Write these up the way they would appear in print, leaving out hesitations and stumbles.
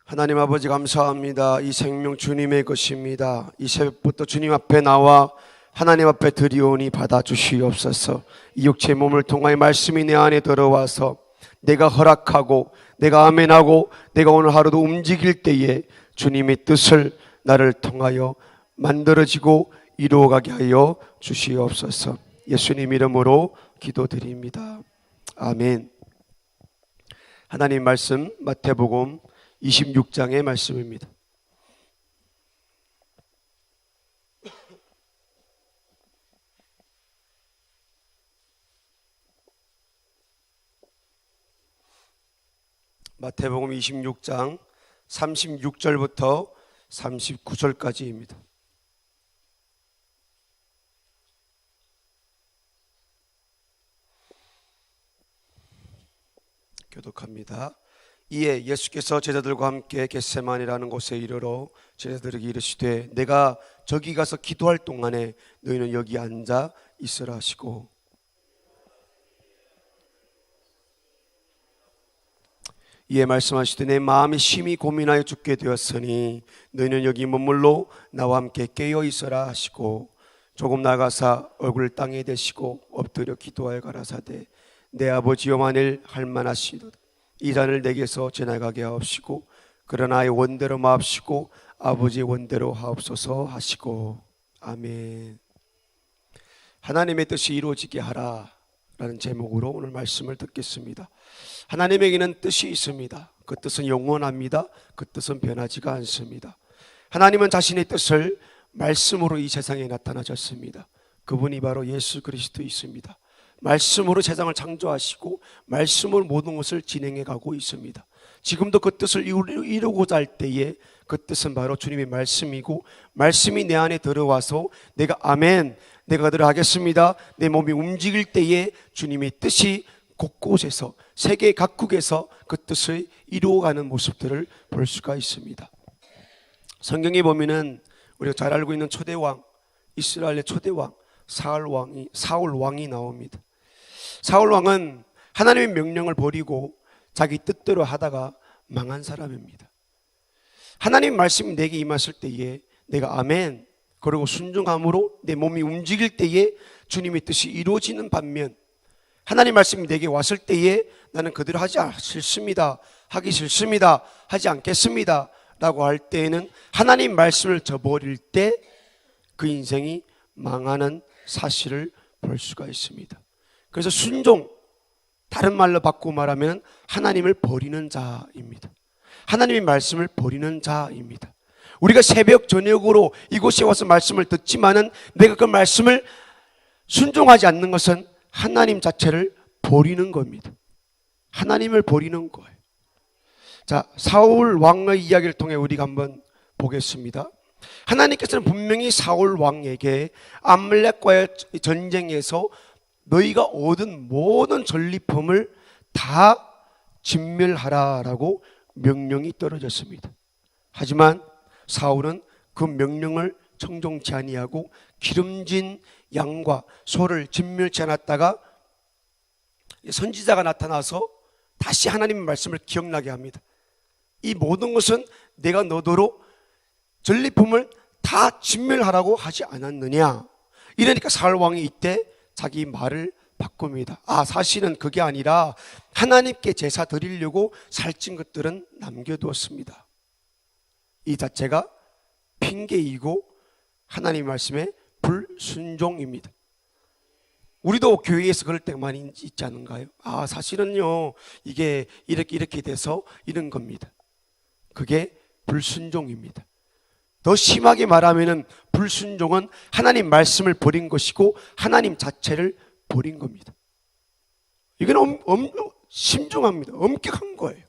하나님 아버지 감사합니다. 이 생명 주님의 것입니다. 이 새벽부터 주님 앞에 나와 하나님 앞에 드리오니 받아주시옵소서. 이 육체의 몸을 통하여 말씀이 내 안에 들어와서 내가 허락하고 내가 아멘하고 내가 오늘 하루도 움직일 때에 주님의 뜻을 나를 통하여 만들어지고 이루어가게 하여 주시옵소서. 예수님 이름으로 기도드립니다. 아멘. 하나님 말씀 마태복음 26장의 말씀입니다. 마태복음 26장 36절부터 39절까지입니다. 교독합니다. 이에 예수께서 제자들과 함께 겟세마네라는 곳에 이르러 제자들에게 이르시되 내가 저기 가서 기도할 동안에 너희는 여기 앉아 있으라 하시고, 이에 말씀하시되 내 마음이 심히 고민하여 죽게 되었으니 너희는 여기 머물러 나와 함께 깨어 있으라 하시고, 조금 나가사 얼굴을 땅에 대시고 엎드려 기도하여 가라사대 내 아버지여 만일 할만하시도다 이 잔을 내게서 지나가게 하옵시고 그러나 나의 원대로 마옵시고 아버지의 원대로 하옵소서 하시고. 아멘. 하나님의 뜻이 이루어지게 하라 라는 제목으로 오늘 말씀을 듣겠습니다. 하나님에게는 뜻이 있습니다. 그 뜻은 영원합니다. 그 뜻은 변하지가 않습니다. 하나님은 자신의 뜻을 말씀으로 이 세상에 나타나셨습니다. 그분이 바로 예수 그리스도이십니다. 말씀으로 세상을 창조하시고 말씀으로 모든 것을 진행해 가고 있습니다. 지금도 그 뜻을 이루고자 할 때에 그 뜻은 바로 주님의 말씀이고, 말씀이 내 안에 들어와서 내가 아멘, 내가 그대로 하겠습니다, 내 몸이 움직일 때에 주님의 뜻이 곳곳에서 세계 각국에서 그 뜻을 이루어가는 모습들을 볼 수가 있습니다. 성경에 보면은 우리가 잘 알고 있는 초대왕, 이스라엘의 초대왕 사울 왕이 나옵니다. 사울 왕은 하나님의 명령을 버리고 자기 뜻대로 하다가 망한 사람입니다. 하나님 말씀이 내게 임했을 때에 내가 아멘 그리고 순종함으로 내 몸이 움직일 때에 주님의 뜻이 이루어지는 반면, 하나님 말씀이 내게 왔을 때에 나는 그대로 하지 싫습니다, 하기 싫습니다, 하지 않겠습니다 라고 할 때에는 하나님 말씀을 저버릴 때 그 인생이 망하는 사실을 볼 수가 있습니다. 그래서 순종, 다른 말로 바꾸고 말하면 하나님을 버리는 자입니다. 하나님의 말씀을 버리는 자입니다. 우리가 새벽 저녁으로 이곳에 와서 말씀을 듣지만은 내가 그 말씀을 순종하지 않는 것은 하나님 자체를 버리는 겁니다. 하나님을 버리는 거예요. 자, 사울 왕의 이야기를 통해 우리가 한번 보겠습니다. 하나님께서는 분명히 사울 왕에게 아말렉과의 전쟁에서 너희가 얻은 모든 전리품을 다 진멸하라라고 명령이 떨어졌습니다. 하지만 사울은 그 명령을 청종치 아니하고 기름진 양과 소를 진멸치 않았다가 선지자가 나타나서 다시 하나님의 말씀을 기억나게 합니다. 이 모든 것은 내가 너더러 전리품을 다 진멸하라고 하지 않았느냐. 이러니까 사울 왕이 이때 자기 말을 바꿉니다. 사실은 그게 아니라 하나님께 제사 드리려고 살찐 것들은 남겨두었습니다. 이 자체가 핑계이고 하나님 말씀의 불순종입니다. 우리도 교회에서 그럴 때가 많이 있지 않은가요? 사실은요 이게 이렇게 돼서 이런 겁니다. 그게 불순종입니다. 더 심하게 말하면 불순종은 하나님 말씀을 버린 것이고 하나님 자체를 버린 겁니다. 이건 심중합니다. 엄격한 거예요.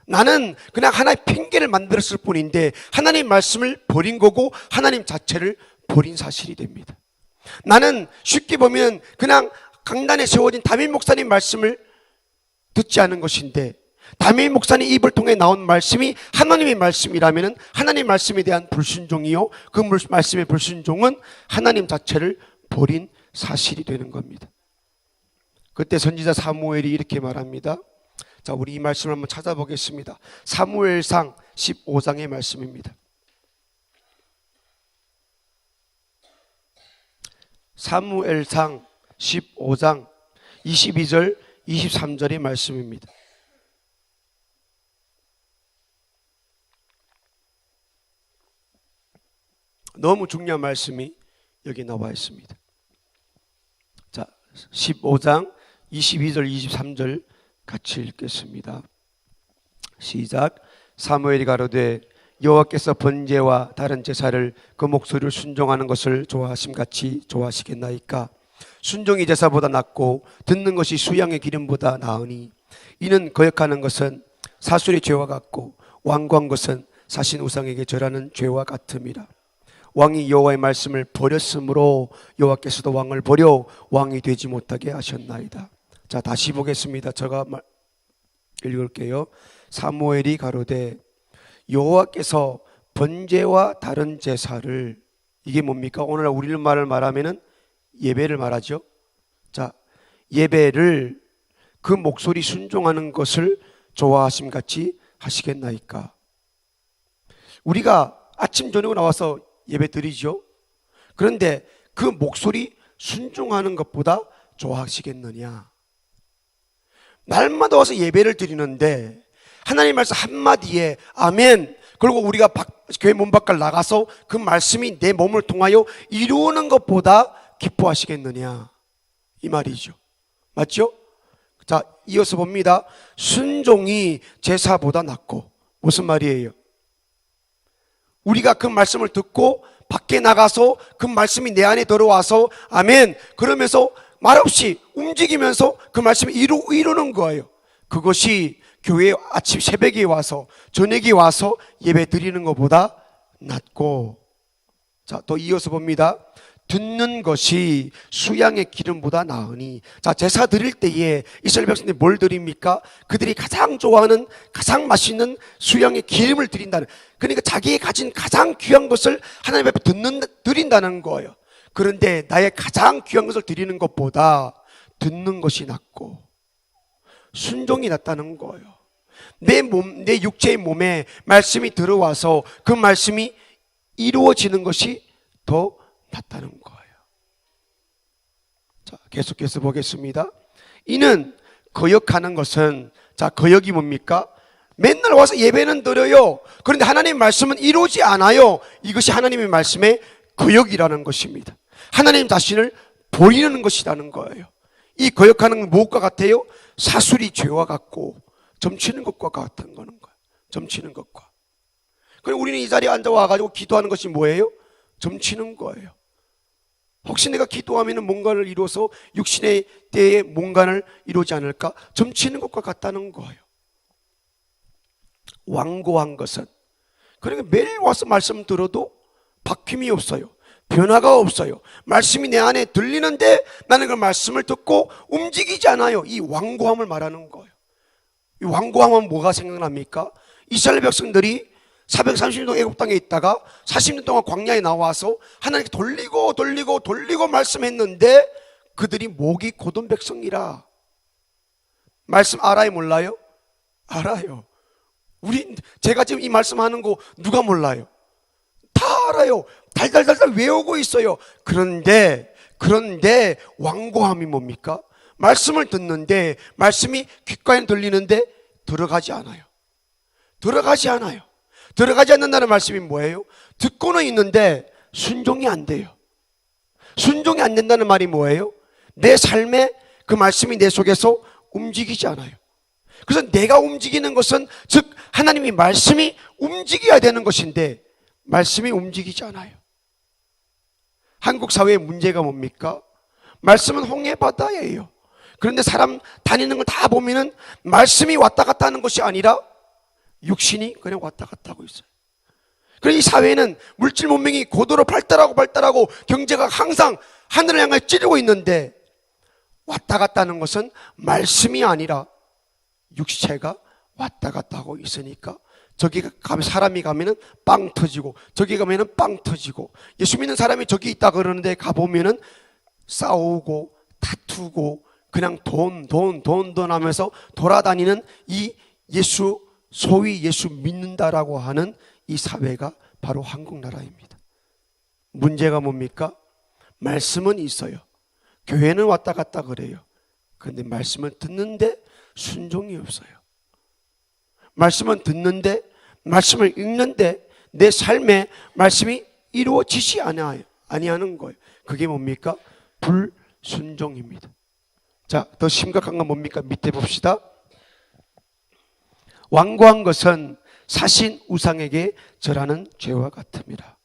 나는 그냥 하나의 핑계를 만들었을 뿐인데 하나님 말씀을 버린 거고 하나님 자체를 버린 사실이 됩니다. 나는 쉽게 보면 그냥 강단에 세워진 담임 목사님 말씀을 듣지 않은 것인데, 담임 목사님 입을 통해 나온 말씀이 하나님의 말씀이라면 하나님 말씀에 대한 불순종이요, 그 말씀의 불순종은 하나님 자체를 버린 사실이 되는 겁니다. 그때 선지자 사무엘이 이렇게 말합니다. 자, 우리 이 말씀을 한번 찾아보겠습니다. 사무엘상 15장의 말씀입니다. 사무엘상 15장 22절 23절의 말씀입니다. 너무 중요한 말씀이 여기 나와 있습니다. 자, 15장 22절 23절 같이 읽겠습니다. 시작. 사무엘이 가로되 여호와께서 번제와 다른 제사를 그 목소리를 순종하는 것을 좋아하심같이 좋아하시겠나이까. 순종이 제사보다 낫고 듣는 것이 수양의 기름보다 나으니 이는 거역하는 것은 사술의 죄와 같고 완고한 것은 사신 우상에게 절하는 죄와 같음이라. 왕이 여호와의 말씀을 버렸으므로 여호와께서도 왕을 버려 왕이 되지 못하게 하셨나이다. 자, 다시 보겠습니다. 제가 읽을게요. 사무엘이 가로되 여호와께서 번제와 다른 제사를, 이게 뭡니까? 오늘 우리말을 말하면은 예배를 말하죠. 자, 예배를 그 목소리 순종하는 것을 좋아하심같이 하시겠나이까. 우리가 아침 저녁 나와서 예배 드리죠. 그런데 그 목소리 순종하는 것보다 좋아하시겠느냐. 날마다 와서 예배를 드리는데 하나님 말씀 한마디에 아멘, 그리고 우리가 교회 문 밖을 나가서 그 말씀이 내 몸을 통하여 이루는 것보다 기뻐하시겠느냐, 이 말이죠. 맞죠? 자, 이어서 봅니다. 순종이 제사보다 낫고. 무슨 말이에요? 우리가 그 말씀을 듣고 밖에 나가서 그 말씀이 내 안에 들어와서 아멘 그러면서 말없이 움직이면서 그 말씀을 이루는 거예요. 그것이 교회 아침 새벽에 와서 저녁에 와서 예배 드리는 것보다 낫고. 자, 또 이어서 봅니다. 듣는 것이 수양의 기름보다 나으니. 자, 제사 드릴 때에 이스라엘 백성들이 뭘 드립니까? 그들이 가장 좋아하는 가장 맛있는 수양의 기름을 드린다는, 그러니까 자기가 가진 가장 귀한 것을 하나님 앞에 드린다는 거예요. 그런데 나의 가장 귀한 것을 드리는 것보다 듣는 것이 낫고 순종이 낫다는 거예요. 내 육체의 몸에 말씀이 들어와서 그 말씀이 이루어지는 것이 더 낫다는 거예요. 자, 계속해서 보겠습니다. 이는 거역하는 것은, 자, 거역이 뭡니까? 맨날 와서 예배는 드려요. 그런데 하나님의 말씀은 이루지 않아요. 이것이 하나님의 말씀의 거역이라는 것입니다. 하나님 자신을 버리는 것이라는 거예요. 이 거역하는 건 무엇과 같아요? 사술이 죄와 같고 점치는 것과 같은 거는 거예요. 점치는 것과. 그럼 우리는 이 자리에 앉아와가지고 기도하는 것이 뭐예요? 점치는 거예요. 혹시 내가 기도하면 뭔가를 이루어서 육신의 때에 뭔가를 이루지 않을까? 점치는 것과 같다는 거예요. 완고한 것은, 그러니까 매일 와서 말씀 들어도 바뀜이 없어요. 변화가 없어요. 말씀이 내 안에 들리는데 나는 그 말씀을 듣고 움직이지 않아요. 이 완고함을 말하는 거예요. 이 완고함은 뭐가 생각납니까? 이스라엘 백성들이 430년 동안 애국 땅에 있다가 40년 동안 광야에 나와서 하나님께 돌리고 말씀했는데 그들이 목이 곧은 백성이라. 말씀 알아요, 몰라요? 알아요. 제가 지금 이 말씀하는 거 누가 몰라요? 다 알아요. 달달달달 외우고 있어요. 그런데 완고함이 뭡니까? 말씀을 듣는데 말씀이 귓가에 들리는데 들어가지 않아요. 들어가지 않는다는 말씀이 뭐예요? 듣고는 있는데 순종이 안 돼요. 순종이 안 된다는 말이 뭐예요? 내 삶에 그 말씀이 내 속에서 움직이지 않아요. 그래서 내가 움직이는 것은, 즉 하나님의 말씀이 움직여야 되는 것인데 말씀이 움직이지 않아요. 한국 사회의 문제가 뭡니까? 말씀은 홍해 바다예요. 그런데 사람 다니는 걸 다 보면은 말씀이 왔다 갔다 하는 것이 아니라 육신이 그냥 왔다 갔다 하고 있어요. 그래서 이 사회는 물질 문명이 고도로 발달하고 경제가 항상 하늘을 향해 찌르고 있는데 왔다 갔다 하는 것은 말씀이 아니라 육체가 왔다 갔다 하고 있으니까 저기 가면, 사람이 가면은 빵 터지고 저기 가면은 빵 터지고, 예수 믿는 사람이 저기 있다 그러는데 가보면은 싸우고 다투고 그냥 돈 하면서 돌아다니는 이 소위 예수 믿는다라고 하는 이 사회가 바로 한국 나라입니다. 문제가 뭡니까? 말씀은 있어요. 교회는 왔다 갔다 그래요. 그런데 말씀을 듣는데 순종이 없어요. 말씀은 듣는데, 말씀을 읽는데 내 삶에 말씀이 이루어지지 아니하는 거예요. 그게 뭡니까? 불순종입니다. 자, 더 심각한 건 뭡니까? 밑에 봅시다. 완고한 것은 사신 우상에게 절하는 죄와 같음이라.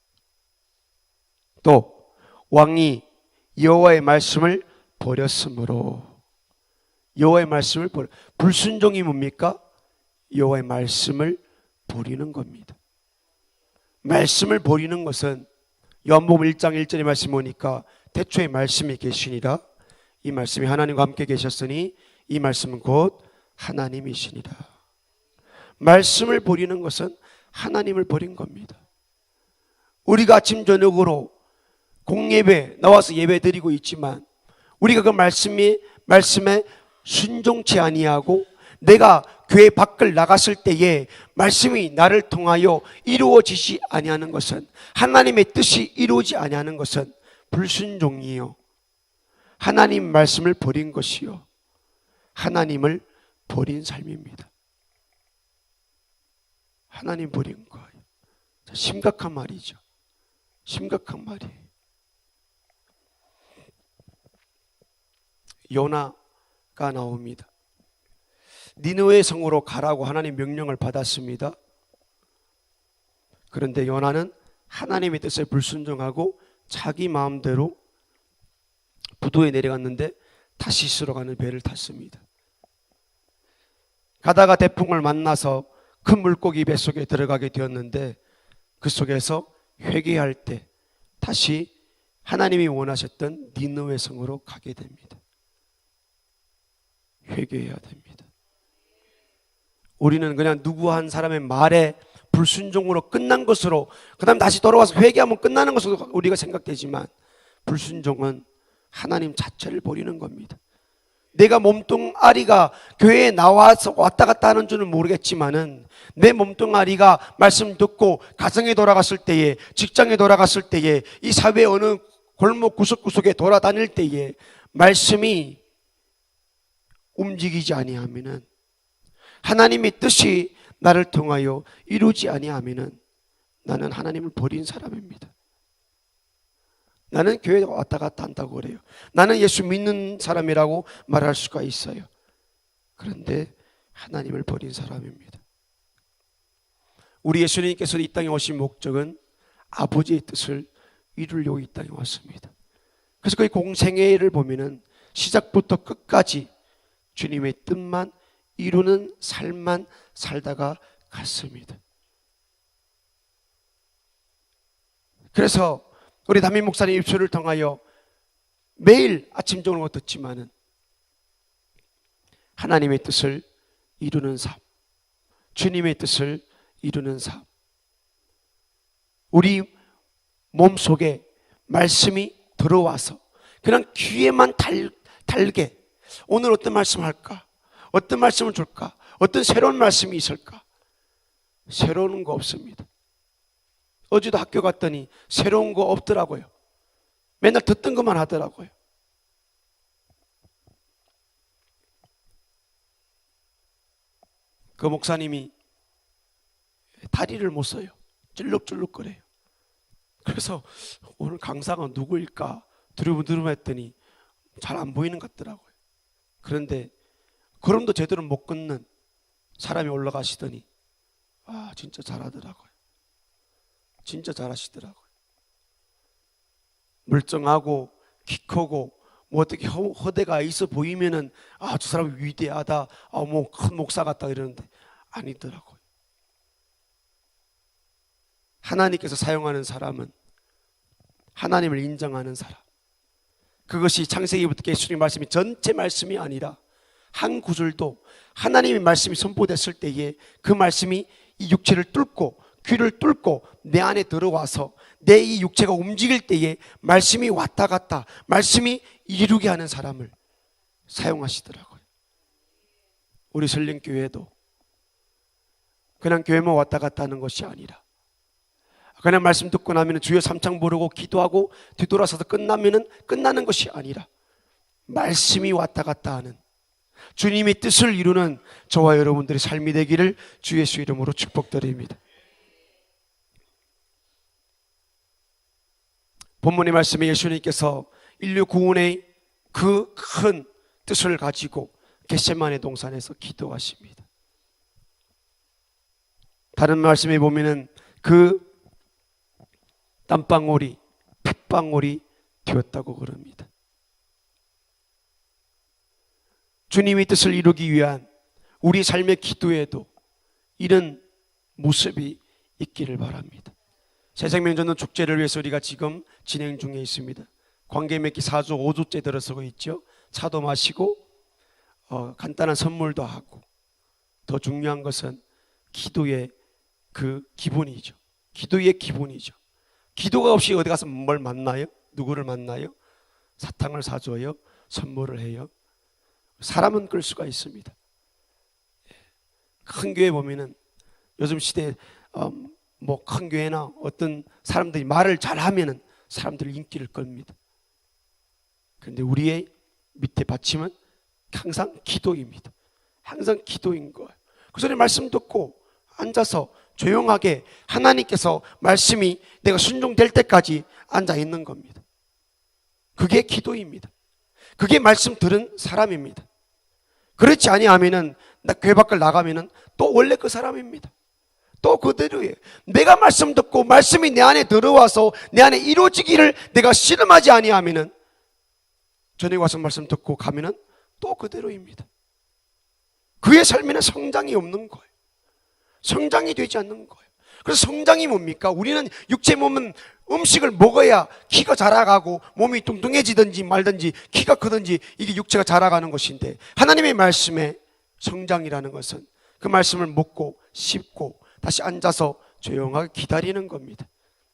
또 왕이 여호와의 말씀을 버렸으므로, 여호와의 말씀을 불순종이 뭡니까? 여호와의 말씀을 버리는 겁니다. 말씀을 버리는 것은 요한복음 1장 1절의 말씀이 오니까 태초에 말씀이 계시니라. 이 말씀이 하나님과 함께 계셨으니 이 말씀은 곧 하나님이시니라. 말씀을 버리는 것은 하나님을 버린 겁니다. 우리가 아침 저녁으로 공예배 나와서 예배 드리고 있지만 우리가 그 말씀에 순종치 아니하고 내가 교회 밖을 나갔을 때에 말씀이 나를 통하여 이루어지지 아니하는 것은, 하나님의 뜻이 이루어지지 아니하는 것은 불순종이요, 하나님 말씀을 버린 것이요, 하나님을 버린 삶입니다. 하나님 버린 거예요. 심각한 말이죠. 심각한 말이에요. 요나가 나옵니다. 니느웨 성으로 가라고 하나님 명령을 받았습니다. 그런데 요나는 하나님의 뜻에 불순종하고 자기 마음대로 부도에 내려갔는데 타시스로 가는 배를 탔습니다. 가다가 태풍을 만나서 큰 물고기 뱃속에 들어가게 되었는데 그 속에서 회개할 때 다시 하나님이 원하셨던 니느웨 성으로 가게 됩니다. 회개해야 됩니다. 우리는 그냥 누구 한 사람의 말에 불순종으로 끝난 것으로, 그 다음 다시 돌아와서 회개하면 끝나는 것으로 우리가 생각되지만, 불순종은 하나님 자체를 버리는 겁니다. 내가 몸뚱아리가 교회에 나와서 왔다 갔다 하는 줄은 모르겠지만은 내 몸뚱아리가 말씀 듣고 가정에 돌아갔을 때에, 직장에 돌아갔을 때에, 이 사회 어느 골목 구석구석에 돌아다닐 때에 말씀이 움직이지 아니하면은, 하나님의 뜻이 나를 통하여 이루지 아니하면은 나는 하나님을 버린 사람입니다. 나는 교회에 왔다 갔다 한다고 그래요. 나는 예수 믿는 사람이라고 말할 수가 있어요. 그런데 하나님을 버린 사람입니다. 우리 예수님께서 이 땅에 오신 목적은 아버지의 뜻을 이루려고 이 땅에 왔습니다. 그래서 그 공생애를 보면은 시작부터 끝까지 주님의 뜻만 이루는 삶만 살다가 갔습니다. 그래서 우리 담임 목사님 입술을 통하여 매일 아침 저녁으로 듣지만은 하나님의 뜻을 이루는 삶, 주님의 뜻을 이루는 삶, 우리 몸속에 말씀이 들어와서 그냥 귀에만 달게 오늘 어떤 말씀 할까? 어떤 말씀을 줄까? 어떤 새로운 말씀이 있을까? 새로운 거 없습니다. 어제도 학교 갔더니 새로운 거 없더라고요. 맨날 듣던 것만 하더라고요. 그 목사님이 다리를 못 써요. 찔룩찔룩거려요. 그래서 오늘 강사가 누구일까 두루두루했더니 잘 안 보이는 것 같더라고요. 그런데 걸음도 제대로 못 걷는 사람이 올라가시더니 진짜 잘하더라고요. 진짜 잘하시더라고요. 멀쩡하고 키 크고 뭐 어떻게 허대가 있어 보이면은 저 사람 위대하다, 뭐 큰 목사 같다 이러는데 아니더라고요. 하나님께서 사용하는 사람은 하나님을 인정하는 사람. 그것이 창세기부터 예수님 말씀이 전체 말씀이 아니라 한 구절도 하나님의 말씀이 선포됐을 때에 그 말씀이 이 육체를 뚫고 귀를 뚫고 내 안에 들어와서 내 이 육체가 움직일 때에 말씀이 왔다 갔다 말씀이 이루게 하는 사람을 사용하시더라고요. 우리 설림교회도 그냥 교회만 왔다 갔다 하는 것이 아니라 그냥 말씀 듣고 나면 주여 삼창 부르고 기도하고 뒤돌아서서 끝나는 것이 아니라 말씀이 왔다 갔다 하는 주님의 뜻을 이루는 저와 여러분들의 삶이 되기를 주 예수 이름으로 축복드립니다. 본문의 말씀에 예수님께서 인류 구원의 그 큰 뜻을 가지고 겟세마네 동산에서 기도하십니다. 다른 말씀에 보면은 그 땀방울이 핏방울이 되었다고 그럽니다. 주님의 뜻을 이루기 위한 우리 삶의 기도에도 이런 모습이 있기를 바랍니다. 새생명전도 축제를 위해서 우리가 지금 진행 중에 있습니다. 관계 맺기 4주 5주째 들어서고 있죠. 차도 마시고 간단한 선물도 하고, 더 중요한 것은 기도의 그 기본이죠. 기도의 기본이죠. 기도가 없이 어디 가서 뭘 만나요? 누구를 만나요? 사탕을 사줘요? 선물을 해요? 사람은 끌 수가 있습니다. 큰 교회 보면은 요즘 시대에 뭐 큰 교회나 어떤 사람들이 말을 잘하면은 사람들 인기를 끌니다. 그런데 우리의 밑에 받침은 항상 기도입니다. 항상 기도인 거예요. 그 소리 말씀 듣고 앉아서 조용하게 하나님께서 말씀이 내가 순종될 때까지 앉아 있는 겁니다. 그게 기도입니다. 그게 말씀 들은 사람입니다. 그렇지 아니하면은 나 교회 밖을 나가면은 또 원래 그 사람입니다. 또 그대로예요. 내가 말씀 듣고 말씀이 내 안에 들어와서 내 안에 이루어지기를 내가 실험하지 아니하면은 저녁에 와서 말씀 듣고 가면은 또 그대로입니다. 그의 삶에는 성장이 없는 거예요. 성장이 되지 않는 거예요. 그래서 성장이 뭡니까? 우리는 육체 몸은 음식을 먹어야 키가 자라가고 몸이 뚱뚱해지든지 말든지 키가 크든지 이게 육체가 자라가는 것인데, 하나님의 말씀에 성장이라는 것은 그 말씀을 먹고 씹고 다시 앉아서 조용하게 기다리는 겁니다.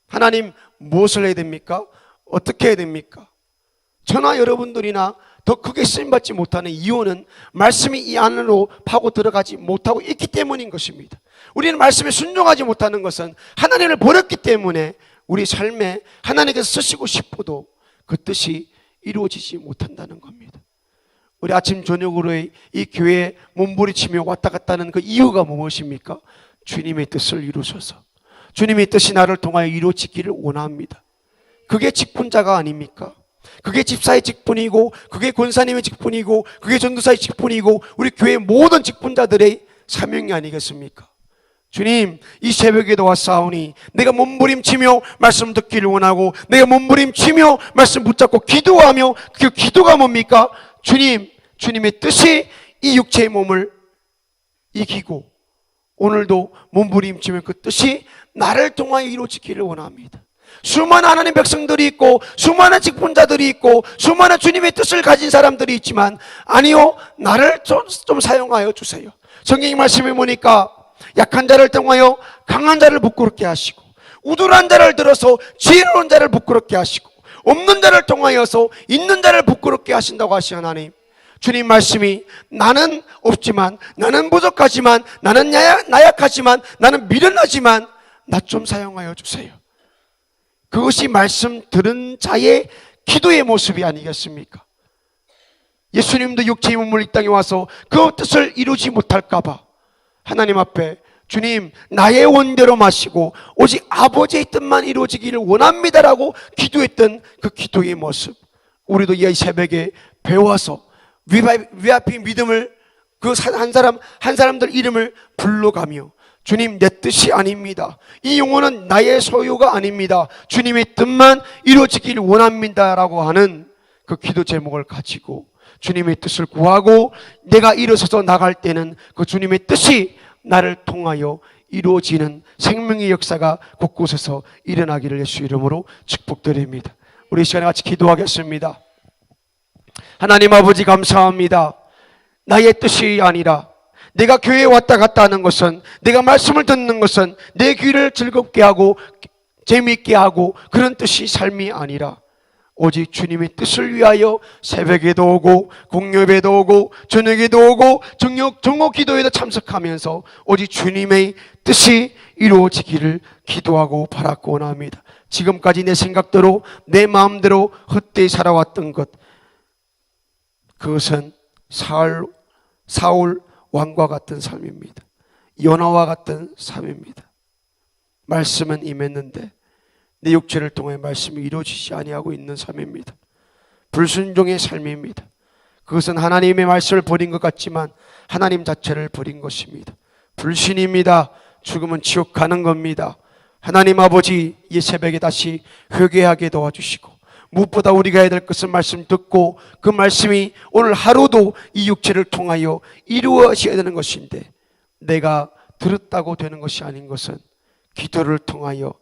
하나님 무엇을 해야 됩니까? 어떻게 해야 됩니까? 저나 여러분들이나 더 크게 쓰임받지 못하는 이유는 말씀이 이 안으로 파고 들어가지 못하고 있기 때문인 것입니다. 우리는 말씀에 순종하지 못하는 것은 하나님을 버렸기 때문에 우리 삶에 하나님께서 쓰시고 싶어도 그 뜻이 이루어지지 못한다는 겁니다. 우리 아침 저녁으로 이 교회에 몸부림치며 왔다 갔다 하는 그 이유가 무엇입니까? 주님의 뜻을 이루셔서 주님의 뜻이 나를 통하여 이루어지기를 원합니다. 그게 직분자가 아닙니까? 그게 집사의 직분이고, 그게 권사님의 직분이고, 그게 전도사의 직분이고, 우리 교회 모든 직분자들의 사명이 아니겠습니까? 주님, 이 새벽에도 왔사오니 내가 몸부림치며 말씀 듣기를 원하고, 내가 몸부림치며 말씀 붙잡고 기도하며, 그 기도가 뭡니까? 주님, 주님의 뜻이 이 육체의 몸을 이기고 오늘도 몸부림치며 그 뜻이 나를 통하여 이루어지기를 원합니다. 수많은 하나님 백성들이 있고, 수많은 직분자들이 있고, 수많은 주님의 뜻을 가진 사람들이 있지만, 아니요, 나를 좀 사용하여 주세요. 성경의 말씀에 보니까 약한 자를 통하여 강한 자를 부끄럽게 하시고, 우둔한 자를 들어서 지혜로운 자를 부끄럽게 하시고, 없는 자를 통하여서 있는 자를 부끄럽게 하신다고 하신 하나님, 주님 말씀이 나는 없지만, 나는 부족하지만, 나는 나약하지만, 나는 미련하지만 나 좀 사용하여 주세요. 그것이 말씀 들은 자의 기도의 모습이 아니겠습니까? 예수님도 육체의 몸을 이 땅에 와서 그 뜻을 이루지 못할까봐 하나님 앞에 주님, 나의 원대로 마시고 오직 아버지의 뜻만 이루어지기를 원합니다라고 기도했던 그 기도의 모습, 우리도 이 새벽에 배워서 VIP 믿음을 그 한 사람들 이름을 불러가며, 주님, 내 뜻이 아닙니다. 이 영혼은 나의 소유가 아닙니다. 주님의 뜻만 이루어지기를 원합니다라고 하는 그 기도 제목을 가지고 주님의 뜻을 구하고 내가 일어서서 나갈 때는 그 주님의 뜻이 나를 통하여 이루어지는 생명의 역사가 곳곳에서 일어나기를 예수 이름으로 축복드립니다. 우리 이 시간에 같이 기도하겠습니다. 하나님 아버지, 감사합니다. 나의 뜻이 아니라, 내가 교회에 왔다 갔다 하는 것은, 내가 말씀을 듣는 것은 내 귀를 즐겁게 하고 재미있게 하고 그런 뜻이 삶이 아니라, 오직 주님의 뜻을 위하여 새벽에도 오고 공예배도 오고 저녁에도 오고 정오 기도에도 참석하면서 오직 주님의 뜻이 이루어지기를 기도하고 바라고 원합니다. 지금까지 내 생각대로 내 마음대로 헛되이 살아왔던 것, 그것은 사울 왕과 같은 삶입니다. 요나와 같은 삶입니다. 말씀은 임했는데 내 육체를 통해 말씀이 이루어지지 아니하고 있는 삶입니다. 불순종의 삶입니다. 그것은 하나님의 말씀을 버린 것 같지만 하나님 자체를 버린 것입니다. 불신입니다. 죽으면 지옥 가는 겁니다. 하나님 아버지, 이 새벽에 다시 회개하게 도와주시고, 무엇보다 우리가 해야 될 것은 말씀 듣고 그 말씀이 오늘 하루도 이 육체를 통하여 이루어져야 되는 것인데, 내가 들었다고 되는 것이 아닌 것은 기도를 통하여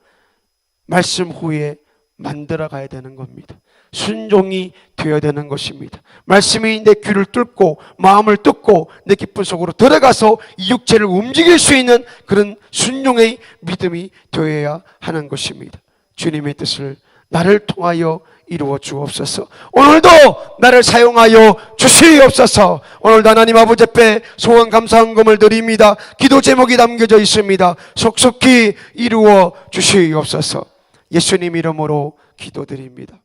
말씀 후에 만들어 가야 되는 겁니다. 순종이 되어야 되는 것입니다. 말씀이 내 귀를 뚫고 마음을 뚫고 내 깊은 속으로 들어가서 이 육체를 움직일 수 있는 그런 순종의 믿음이 되어야 하는 것입니다. 주님의 뜻을 나를 통하여 이루어 주옵소서. 오늘도 나를 사용하여 주시옵소서. 오늘도 하나님 아버지 앞에 소원 감사한금을 드립니다. 기도 제목이 담겨져 있습니다. 속속히 이루어 주시옵소서. 예수님 이름으로 기도드립니다.